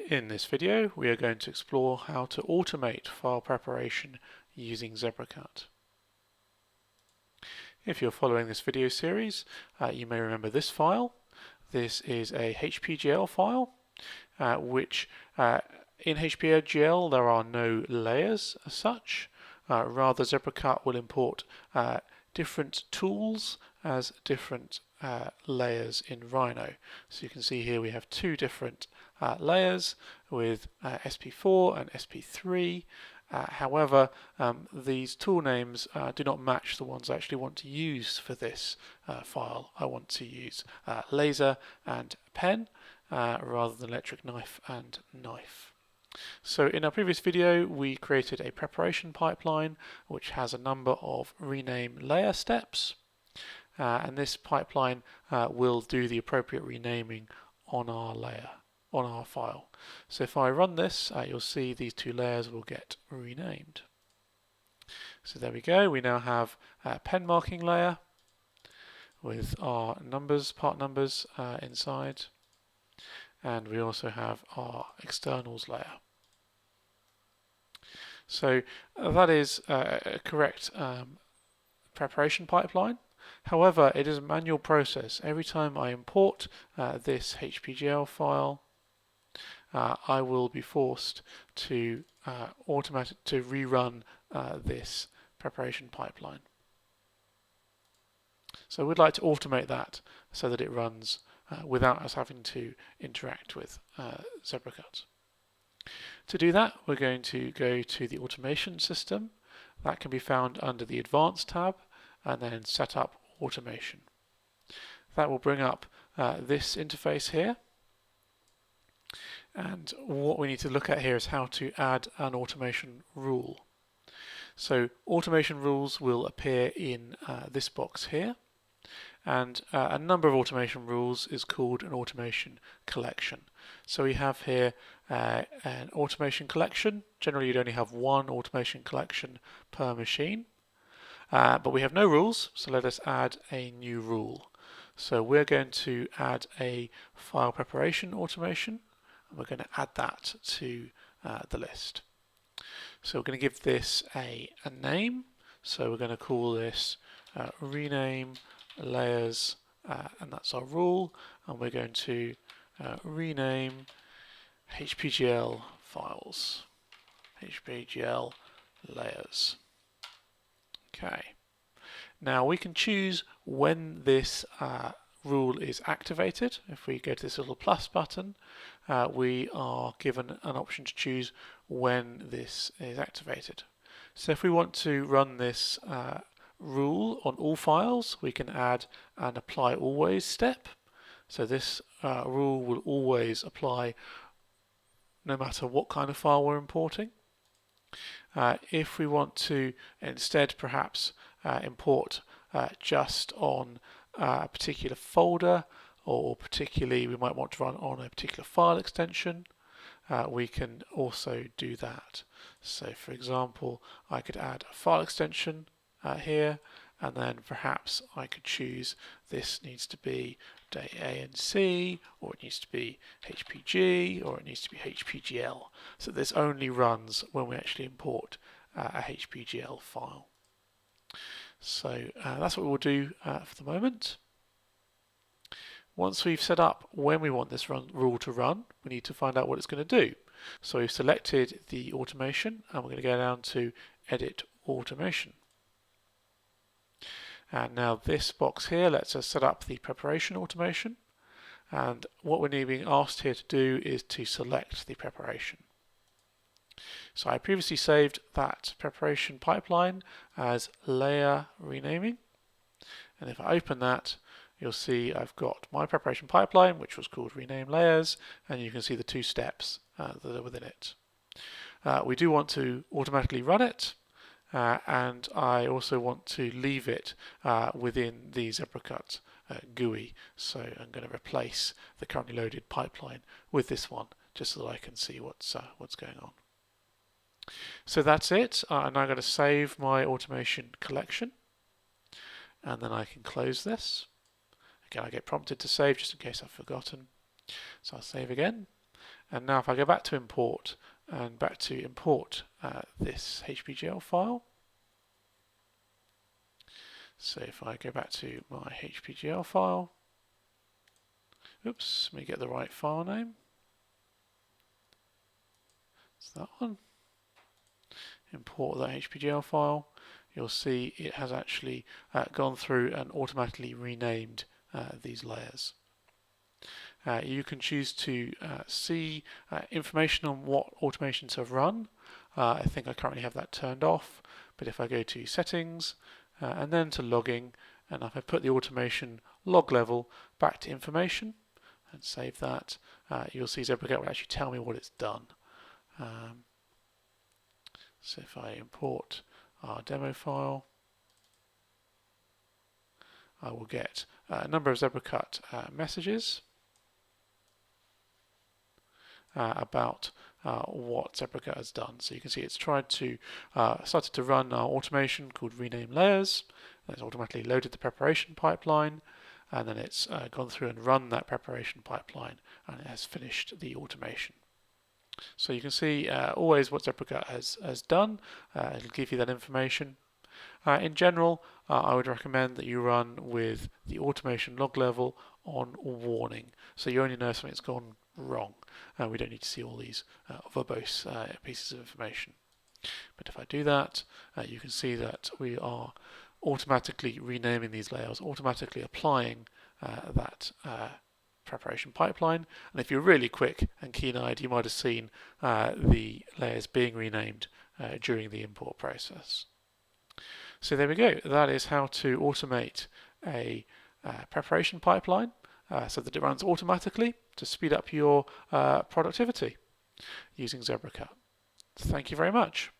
In this video, we are going to explore how to automate file preparation using ZebraCut. If you're following this video series, you may remember this file. This is a HPGL file, which in HPGL there are no layers as such. Rather, ZebraCut will import different tools as different layers in Rhino. So you can see here we have two different layers with SP4 and SP3. However, these tool names do not match the ones I actually want to use for this file. I want to use laser and pen rather than electric knife and knife. So in our previous video we created a preparation pipeline which has a number of rename layer steps, and this pipeline will do the appropriate renaming on our layer, on our file. So if I run this, you'll see these two layers will get renamed. So there we go, we now have a pen marking layer with our numbers, part numbers inside, and we also have our externals layer. So that is a correct preparation pipeline. However, it is a manual process. Every time I import this HPGL file, I will be forced to rerun this preparation pipeline. So we'd like to automate that so that it runs without us having to interact with ZebraCut. To do that, we're going to go to the automation system. That can be found under the Advanced tab, and then set up automation. That will bring up this interface here. And what we need to look at here is how to add an automation rule. So automation rules will appear in this box here. And a number of automation rules is called an automation collection. So we have here an automation collection. Generally you'd only have one automation collection per machine. But we have no rules, so let us add a new rule. So we're going to add a file preparation automation, and we're going to add that to the list. So we're going to give this a name. So we're going to call this rename layers, and that's our rule. And we're going to rename HPGL files, HPGL layers. Okay. Now we can choose when this rule is activated. If we go to this little plus button, we are given an option to choose when this is activated. So if we want to run this rule on all files, we can add an apply always step. So this rule will always apply no matter what kind of file we're importing. If we want to instead perhaps import just on a particular folder, or particularly we might want to run on a particular file extension, we can also do that. So for example, I could add a file extension here, and then perhaps I could choose this needs to be ANC, or it needs to be HPG, or it needs to be HPGL. So this only runs when we actually import a HPGL file. So that's what we'll do for the moment. Once we've set up when we want this rule to run, we need to find out what it's going to do. So we've selected the automation, and we're going to go down to Edit Automation. And now this box here lets us set up the preparation automation, and what we're being asked here to do is to select the preparation. So I previously saved that preparation pipeline as layer renaming, and if I open that, you'll see I've got my preparation pipeline, which was called rename layers, and you can see the two steps that are within it. We do want to automatically run it, and I also want to leave it within the ZebraCut GUI. So I'm going to replace the currently loaded pipeline with this one, just so that I can see what's going on. So that's it. I'm now going to save my automation collection, and then I can close this. Again, I get prompted to save just in case I've forgotten. So I'll save again. And now if I go back to import and back to import this HPGL file, so if I go back to my HPGL file, oops, let me get the right file name. It's that one. Import that HPGL file. You'll see it has actually gone through and automatically renamed these layers. You can choose to see information on what automations have run. I think I currently have that turned off, but if I go to settings and then to logging, and if I put the automation log level back to information and save that, you'll see ZebraCut will actually tell me what it's done. So if I import our demo file, I will get a number of ZebraCut messages about what ZebraCut has done. So you can see it's started to run our automation called rename layers. It's automatically loaded the preparation pipeline, and then it's gone through and run that preparation pipeline, and it has finished the automation. So you can see always what ZebraCut has done. It'll give you that information. In general, I would recommend that you run with the automation log level on warning, so you only know if something's gone wrong. We don't need to see all these verbose pieces of information. But if I do that, you can see that we are automatically renaming these layers, automatically applying that preparation pipeline. And if you're really quick and keen-eyed, you might have seen the layers being renamed during the import process. So there we go. That is how to automate a preparation pipeline so that it runs automatically to speed up your productivity using ZebraCut. Thank you very much.